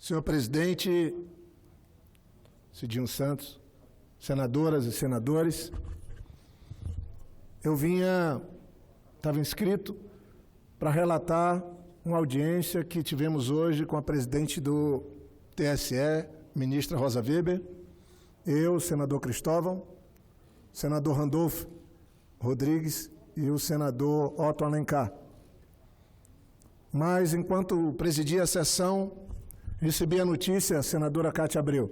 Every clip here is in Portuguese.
Senhor presidente, Cidinho Santos, senadoras e senadores, eu estava inscrito para relatar uma audiência que tivemos hoje com a presidente do TSE, ministra Rosa Weber, eu, senador Cristóvão, senador Randolfo Rodrigues e o senador Otto Alencar. Mas, enquanto presidia a sessão, recebi a notícia, senadora Cátia Abreu,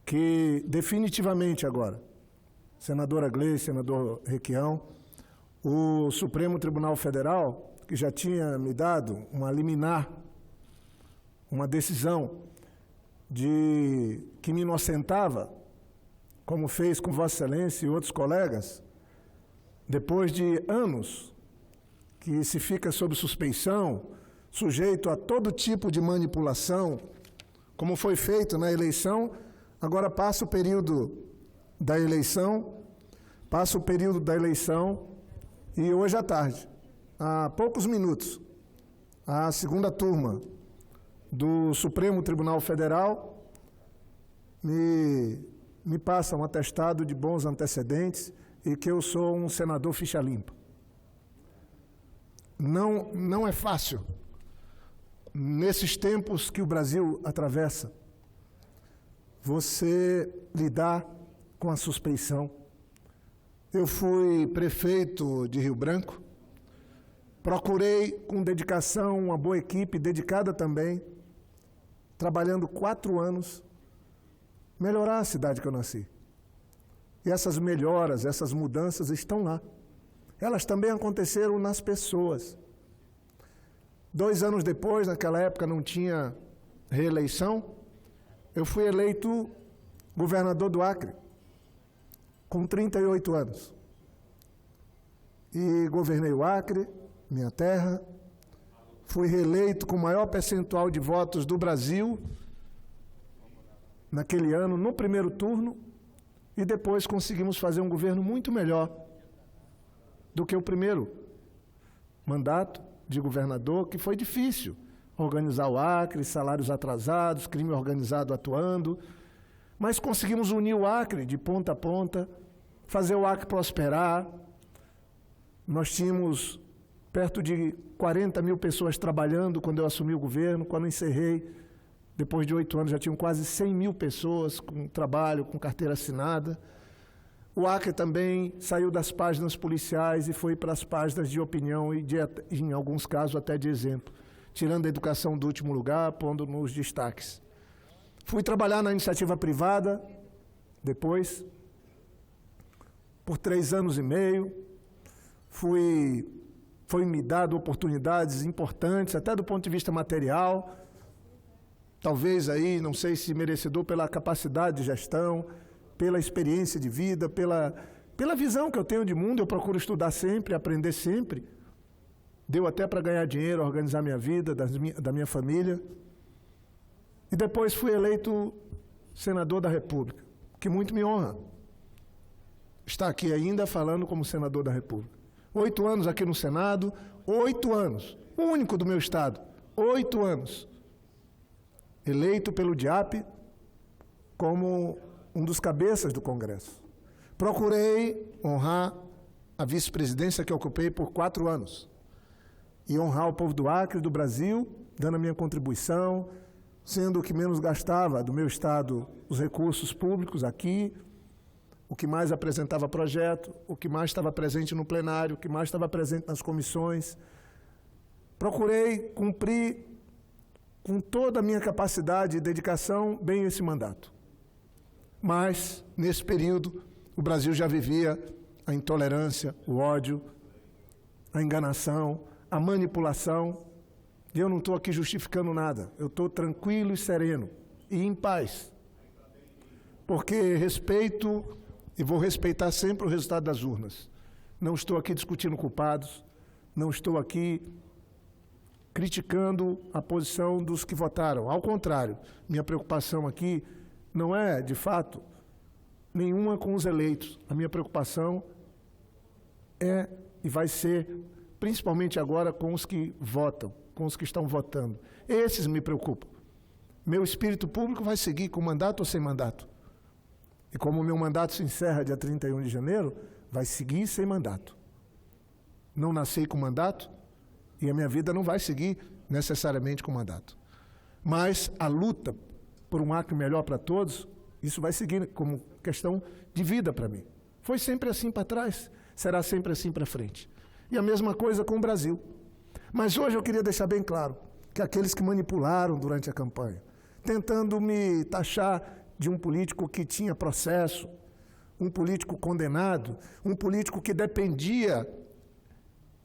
que definitivamente agora, senadora Gleice, senador Requião, o Supremo Tribunal Federal, que já tinha me dado uma liminar, uma decisão que me inocentava, como fez com Vossa Excelência e outros colegas, depois de anos que se fica sob suspeição, sujeito a todo tipo de manipulação, como foi feito na eleição, agora passa o período da eleição, e hoje à tarde, há poucos minutos, a segunda turma do Supremo Tribunal Federal me passa um atestado de bons antecedentes e que eu sou um senador ficha limpa. Não é fácil, nesses tempos que o Brasil atravessa, você lidar com a suspeição. Eu fui prefeito de Rio Branco, procurei com dedicação, uma boa equipe, dedicada também, trabalhando 4 anos, melhorar a cidade que eu nasci. E essas melhoras, essas mudanças estão lá. Elas também aconteceram nas pessoas. 2 anos depois, naquela época não tinha reeleição, eu fui eleito governador do Acre, com 38 anos. E governei o Acre, minha terra, fui reeleito com o maior percentual de votos do Brasil, naquele ano, no primeiro turno, e depois conseguimos fazer um governo muito melhor do que o primeiro mandato de governador, que foi difícil organizar o Acre, salários atrasados, crime organizado atuando, mas conseguimos unir o Acre de ponta a ponta, fazer o Acre prosperar. Nós tínhamos perto de 40 mil pessoas trabalhando quando eu assumi o governo. Quando eu encerrei, depois de 8 anos, já tinham quase 100 mil pessoas com trabalho, com carteira assinada. O Acre também saiu das páginas policiais e foi para as páginas de opinião e, em alguns casos, até de exemplo, tirando a educação do último lugar, pondo nos destaques. Fui trabalhar na iniciativa privada, depois, por 3 anos e meio. Foi me dado oportunidades importantes, até do ponto de vista material, talvez aí, não sei se merecedor pela capacidade de gestão, pela experiência de vida, pela visão que eu tenho de mundo. Eu procuro estudar sempre, aprender sempre. Deu até para ganhar dinheiro, organizar minha vida, da minha família. E depois fui eleito senador da República, que muito me honra estar aqui ainda falando como senador da República. 8 anos aqui no Senado, 8 anos, o único do meu estado, 8 anos, eleito pelo DIAP como um dos cabeças do Congresso. Procurei honrar a vice-presidência que ocupei por 4 anos e honrar o povo do Acre e do Brasil, dando a minha contribuição, sendo o que menos gastava do meu estado os recursos públicos aqui, o que mais apresentava projeto, o que mais estava presente no plenário, o que mais estava presente nas comissões. Procurei cumprir com toda a minha capacidade e dedicação bem esse mandato. Mas, nesse período, o Brasil já vivia a intolerância, o ódio, a enganação, a manipulação. E eu não estou aqui justificando nada. Eu estou tranquilo e sereno e em paz. Porque respeito e vou respeitar sempre o resultado das urnas. Não estou aqui discutindo culpados, não estou aqui criticando a posição dos que votaram. Ao contrário, minha preocupação aqui não é, de fato, nenhuma com os eleitos. A minha preocupação é e vai ser, principalmente agora, com os que votam, com os que estão votando. Esses me preocupam. meu espírito público vai seguir com mandato ou sem mandato. E como o meu mandato se encerra dia 31 de janeiro, vai seguir sem mandato. Não nasci com mandato e a minha vida não vai seguir necessariamente com mandato. Mas a luta por um Acre melhor para todos, isso vai seguir como questão de vida para mim. Foi sempre assim para trás, será sempre assim para frente. E a mesma coisa com o Brasil. Mas hoje eu queria deixar bem claro que aqueles que manipularam durante a campanha, tentando me taxar de um político que tinha processo, um político condenado, um político que dependia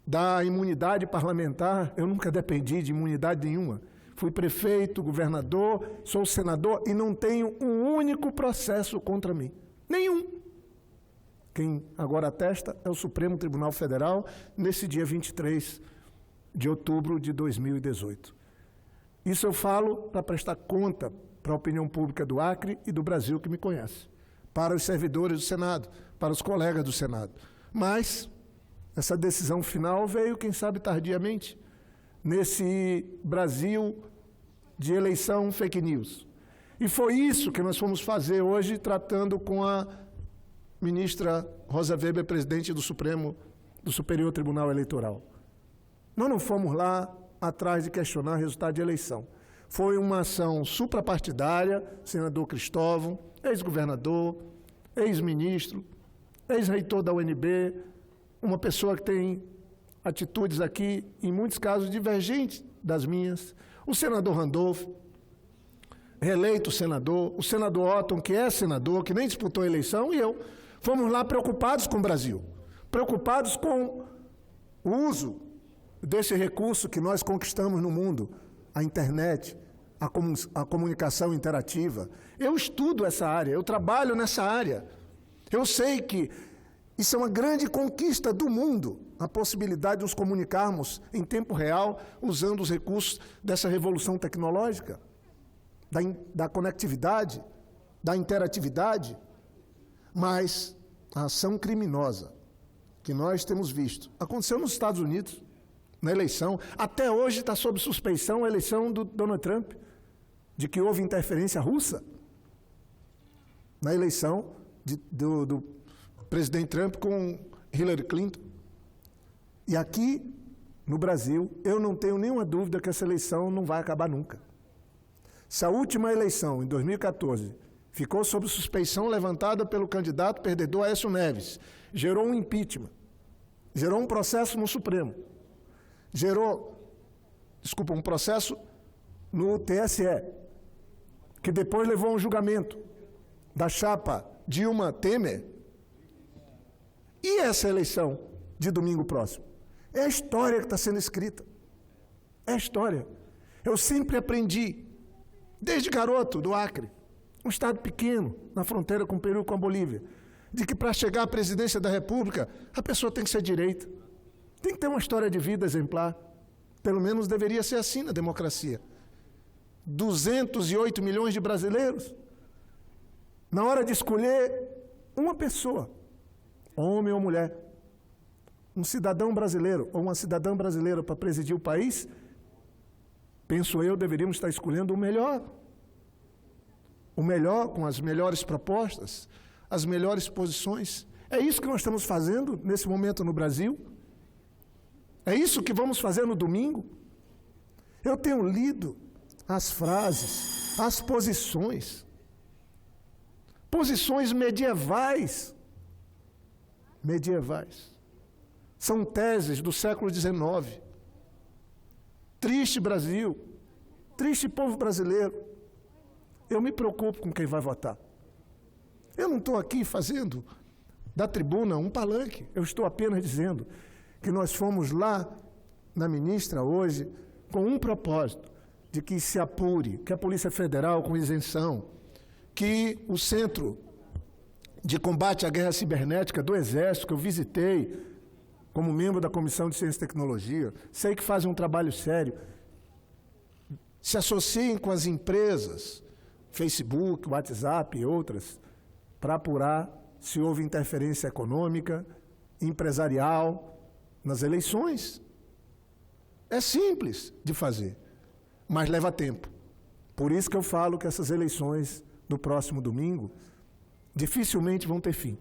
da imunidade parlamentar, eu nunca dependi de imunidade nenhuma. Fui prefeito, governador, sou senador e não tenho um único processo contra mim. Nenhum. Quem agora atesta é o Supremo Tribunal Federal, nesse dia 23 de outubro de 2018. Isso eu falo para prestar conta para a opinião pública do Acre e do Brasil que me conhece, para os servidores do Senado, para os colegas do Senado. Mas essa decisão final veio, quem sabe, tardiamente, nesse Brasil de eleição fake news. E foi isso que nós fomos fazer hoje, tratando com a ministra Rosa Weber, presidente do Superior Tribunal Eleitoral. Nós não fomos lá atrás de questionar o resultado de eleição. Foi uma ação suprapartidária, senador Cristóvão, ex-governador, ex-ministro, ex-reitor da UNB, uma pessoa que tem atitudes aqui, em muitos casos, divergentes das minhas, o senador Randolfo, reeleito senador, o senador Otton, que é senador, que nem disputou a eleição, e eu. Fomos lá preocupados com o Brasil, preocupados com o uso desse recurso que nós conquistamos no mundo, a internet, a comunicação interativa. Eu estudo essa área, eu trabalho nessa área. Eu sei que isso é uma grande conquista do mundo, a possibilidade de nos comunicarmos em tempo real, usando os recursos dessa revolução tecnológica, da conectividade, da interatividade. Mas a ação criminosa que nós temos visto aconteceu nos Estados Unidos, na eleição. Até hoje está sob suspeição a eleição do Donald Trump, de que houve interferência russa na eleição do presidente Trump com Hillary Clinton. E aqui, no Brasil, eu não tenho nenhuma dúvida que essa eleição não vai acabar nunca. Se a última eleição, em 2014, ficou sob suspeição levantada pelo candidato perdedor Aécio Neves, gerou um impeachment, gerou um processo no Supremo, um processo no TSE, que depois levou a um julgamento da chapa Dilma-Temer. E essa eleição de domingo próximo? É a história que está sendo escrita. É a história. Eu sempre aprendi, desde garoto do Acre, um estado pequeno, na fronteira com o Peru e com a Bolívia, de que para chegar à presidência da República, a pessoa tem que ser direita. Tem que ter uma história de vida exemplar. Pelo menos deveria ser assim na democracia. 208 milhões de brasileiros. Na hora de escolher uma pessoa, homem ou mulher, um cidadão brasileiro ou uma cidadã brasileira para presidir o país, penso eu, deveríamos estar escolhendo o melhor com as melhores propostas, as melhores posições. É isso que nós estamos fazendo nesse momento no Brasil? É isso que vamos fazer no domingo? Eu tenho lido as frases, as posições medievais. São teses do século XIX. Triste Brasil, triste povo brasileiro. Eu me preocupo com quem vai votar. Eu não estou aqui fazendo da tribuna um palanque. Eu estou apenas dizendo que nós fomos lá na ministra hoje com um propósito, de que se apure, que a Polícia Federal com isenção, que o Centro de Combate à Guerra Cibernética do Exército, que eu visitei como membro da Comissão de Ciência e Tecnologia, sei que fazem um trabalho sério, se associem com as empresas, Facebook, WhatsApp e outras, para apurar se houve interferência econômica, empresarial, nas eleições. É simples de fazer, mas leva tempo. Por isso que eu falo que essas eleições do próximo domingo dificilmente vão ter fim.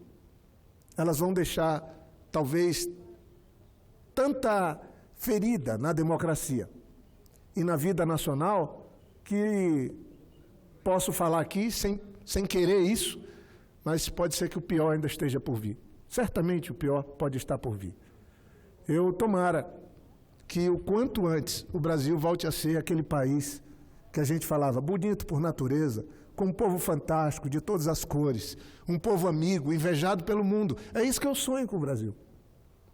Elas vão deixar, talvez, tanta ferida na democracia e na vida nacional que posso falar aqui sem querer isso, mas pode ser que o pior ainda esteja por vir. Certamente o pior pode estar por vir. Eu tomara que o quanto antes o Brasil volte a ser aquele país que a gente falava, bonito por natureza, com um povo fantástico, de todas as cores, um povo amigo, invejado pelo mundo. É isso que eu sonho com o Brasil.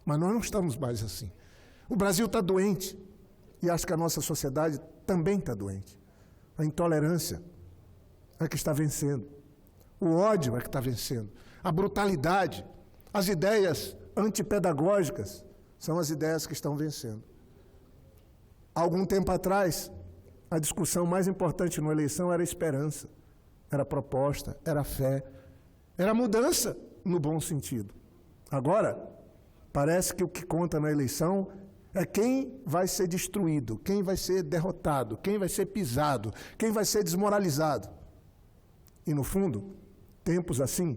Mas nós não estamos mais assim. O Brasil está doente, e acho que a nossa sociedade também está doente. A intolerância é que está vencendo. O ódio é que está vencendo. A brutalidade, as ideias antipedagógicas são as ideias que estão vencendo. Há algum tempo atrás, a discussão mais importante numa eleição era a esperança, era a proposta, era a fé, era a mudança no bom sentido. Agora, parece que o que conta na eleição é quem vai ser destruído, quem vai ser derrotado, quem vai ser pisado, quem vai ser desmoralizado. E, no fundo, tempos assim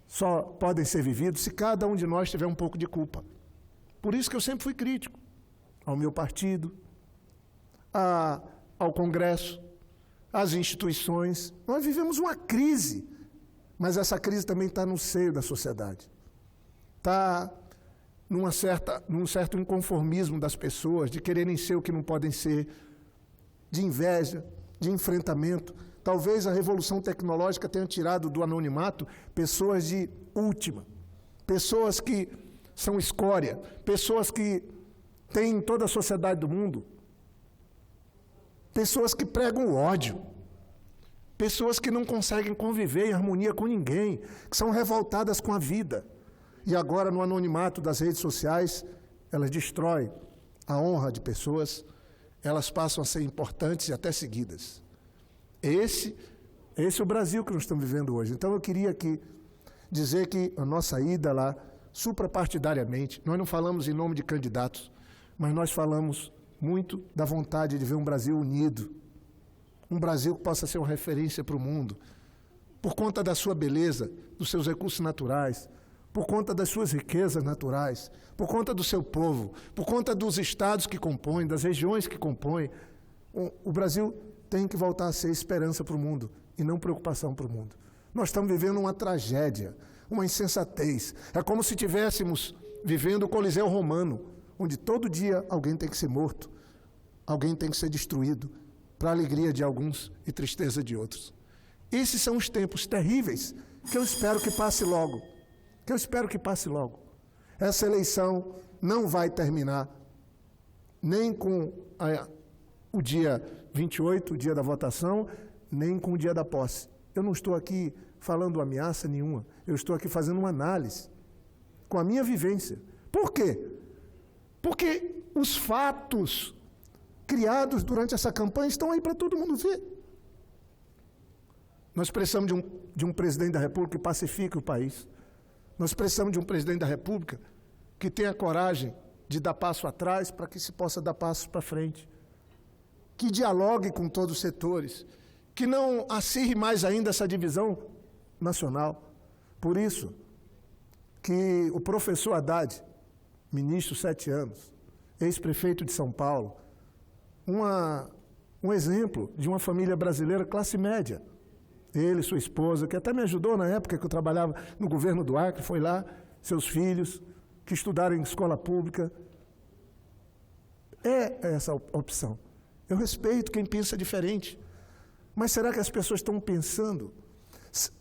só podem ser vividos se cada um de nós tiver um pouco de culpa. Por isso que eu sempre fui crítico ao meu partido, ao Congresso, às instituições. Nós vivemos uma crise, mas essa crise também está no seio da sociedade. Está num certo inconformismo das pessoas, de quererem ser o que não podem ser, de inveja, de enfrentamento. Talvez a revolução tecnológica tenha tirado do anonimato pessoas de última, pessoas que são escória, pessoas que têm em toda a sociedade do mundo, pessoas que pregam o ódio, pessoas que não conseguem conviver em harmonia com ninguém, que são revoltadas com a vida. E agora, no anonimato das redes sociais, elas destroem a honra de pessoas, elas passam a ser importantes e até seguidas. Esse é o Brasil que nós estamos vivendo hoje. Então, eu queria aqui dizer que a nossa ida lá, suprapartidariamente, nós não falamos em nome de candidatos, mas nós falamos muito da vontade de ver um Brasil unido, um Brasil que possa ser uma referência para o mundo, por conta da sua beleza, dos seus recursos naturais, por conta das suas riquezas naturais, por conta do seu povo, por conta dos estados que compõem, das regiões que compõem. O Brasil tem que voltar a ser esperança para o mundo e não preocupação para o mundo. Nós estamos vivendo uma tragédia, uma insensatez. É como se estivéssemos vivendo o Coliseu Romano, onde todo dia alguém tem que ser morto, alguém tem que ser destruído, para a alegria de alguns e tristeza de outros. Esses são os tempos terríveis que eu espero que passe logo. Essa eleição não vai terminar nem com o dia 28, o dia da votação, nem com o dia da posse. Eu não estou aqui falando ameaça nenhuma, eu estou aqui fazendo uma análise com a minha vivência. Por quê? Porque os fatos criados durante essa campanha estão aí para todo mundo ver. Nós precisamos de um presidente da República que pacifique o país. Nós precisamos de um presidente da República que tenha coragem de dar passo atrás para que se possa dar passos para frente. Que dialogue com todos os setores, que não acirre mais ainda essa divisão nacional. Por isso que o professor Haddad, ministro 7 anos, ex-prefeito de São Paulo, um exemplo de uma família brasileira classe média. Ele, sua esposa, que até me ajudou na época que eu trabalhava no governo do Acre, foi lá, seus filhos, que estudaram em escola pública. É essa a opção. Eu respeito quem pensa diferente, mas será que as pessoas estão pensando?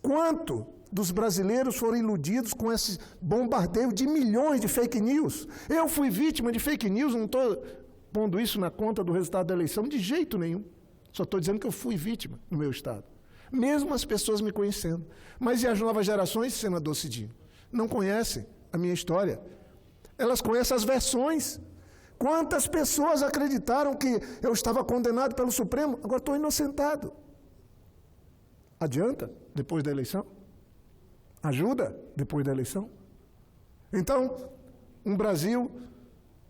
Quanto dos brasileiros foram iludidos com esse bombardeio de milhões de fake news? Eu fui vítima de fake news, não estou pondo isso na conta do resultado da eleição, de jeito nenhum. Só estou dizendo que eu fui vítima no meu estado. Mesmo as pessoas me conhecendo. Mas e as novas gerações, senador Cidinho? Não conhecem a minha história. Elas conhecem as versões. Quantas pessoas acreditaram que eu estava condenado pelo Supremo? Agora estou inocentado. Adianta depois da eleição? Ajuda depois da eleição? Então, um Brasil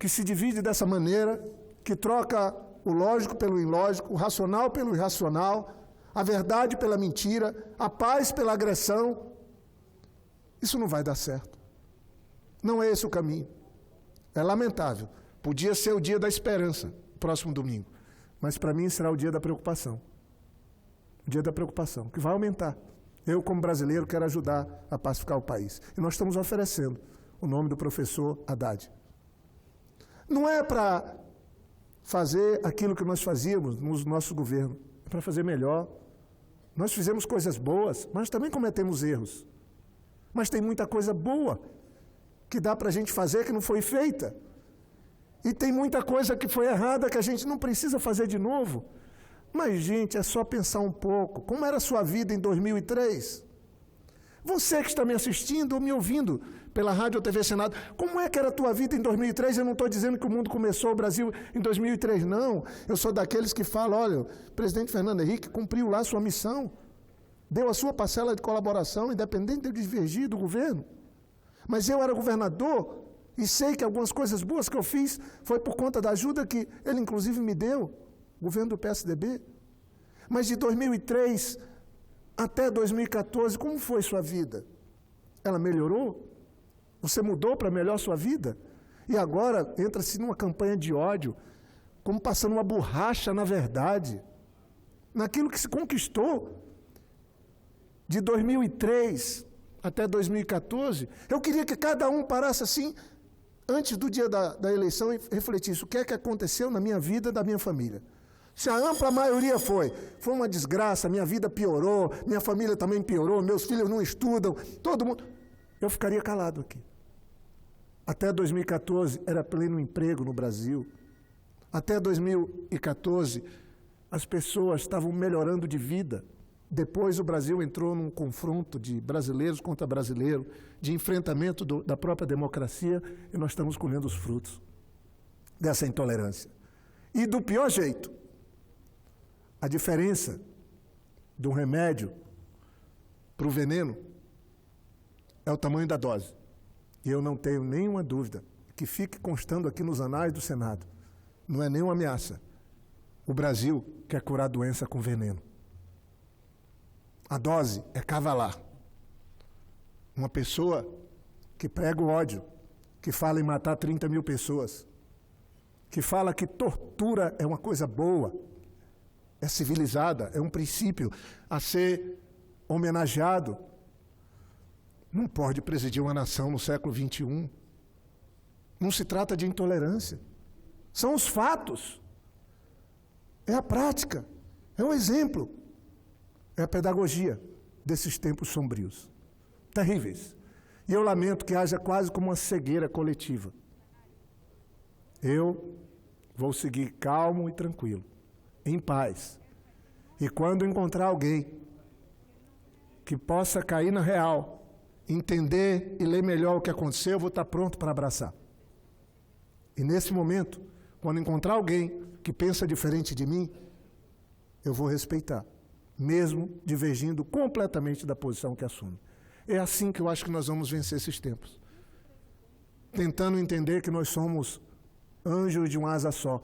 que se divide dessa maneira, que troca o lógico pelo ilógico, o racional pelo irracional, a verdade pela mentira, a paz pela agressão. Isso não vai dar certo. Não é esse o caminho. É lamentável. Podia ser o dia da esperança, próximo domingo. Mas para mim será o dia da preocupação. O dia da preocupação, que vai aumentar. Eu, como brasileiro, quero ajudar a pacificar o país. E nós estamos oferecendo o nome do professor Haddad. Não é para fazer aquilo que nós fazíamos no nosso governo. É para fazer melhor. Nós fizemos coisas boas, mas também cometemos erros. Mas tem muita coisa boa que dá para a gente fazer que não foi feita. E tem muita coisa que foi errada que a gente não precisa fazer de novo. Mas, gente, é só pensar um pouco. Como era a sua vida em 2003? Você que está me assistindo ou me ouvindo pela Rádio ou TV Senado, como é que era a tua vida em 2003? Eu não estou dizendo que o mundo começou, o Brasil, em 2003, não. Eu sou daqueles que falam, olha, o presidente Fernando Henrique cumpriu lá sua missão. Deu a sua parcela de colaboração, independente de divergir do governo. Mas eu era governador e sei que algumas coisas boas que eu fiz foi por conta da ajuda que ele, inclusive, me deu, o governo do PSDB. Mas de 2003 até 2014, como foi sua vida? Ela melhorou? Você mudou para melhor sua vida? E agora entra-se numa campanha de ódio, como passando uma borracha na verdade, naquilo que se conquistou de 2003 até 2014. Eu queria que cada um parasse assim, antes do dia da eleição, e refletisse o que é que aconteceu na minha vida e da minha família. Se a ampla maioria foi uma desgraça, minha vida piorou, minha família também piorou, meus filhos não estudam, todo mundo... Eu ficaria calado aqui. Até 2014 era pleno emprego no Brasil. Até 2014 as pessoas estavam melhorando de vida. Depois o Brasil entrou num confronto de brasileiros contra brasileiros, de enfrentamento da própria democracia, e nós estamos colhendo os frutos dessa intolerância. E do pior jeito. A diferença de um remédio para o veneno é o tamanho da dose. E eu não tenho nenhuma dúvida que fique constando aqui nos anais do Senado. Não é nenhuma ameaça. O Brasil quer curar a doença com veneno. A dose é cavalar. Uma pessoa que prega o ódio, que fala em matar 30 mil pessoas, que fala que tortura é uma coisa boa, é civilizada, é um princípio a ser homenageado, não pode presidir uma nação no século XXI. Não se trata de intolerância. São os fatos. É a prática. É o exemplo. É a pedagogia desses tempos sombrios. Terríveis. E eu lamento que haja quase como uma cegueira coletiva. Eu vou seguir calmo e tranquilo, em paz. E quando encontrar alguém que possa cair na real, entender e ler melhor o que aconteceu, eu vou estar pronto para abraçar. E nesse momento, quando encontrar alguém que pensa diferente de mim, eu vou respeitar, mesmo divergindo completamente da posição que assume. É assim que eu acho que nós vamos vencer esses tempos. Tentando entender que nós somos anjos de uma asa só.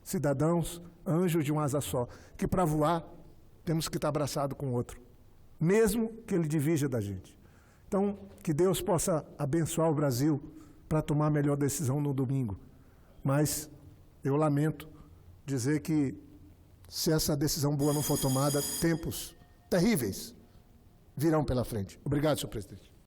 Cidadãos, anjos de uma asa só. Que para voar, temos que estar abraçado com o outro. Mesmo que ele divirja da gente. Então, que Deus possa abençoar o Brasil para tomar a melhor decisão no domingo. Mas eu lamento dizer que, se essa decisão boa não for tomada, tempos terríveis virão pela frente. Obrigado, senhor presidente.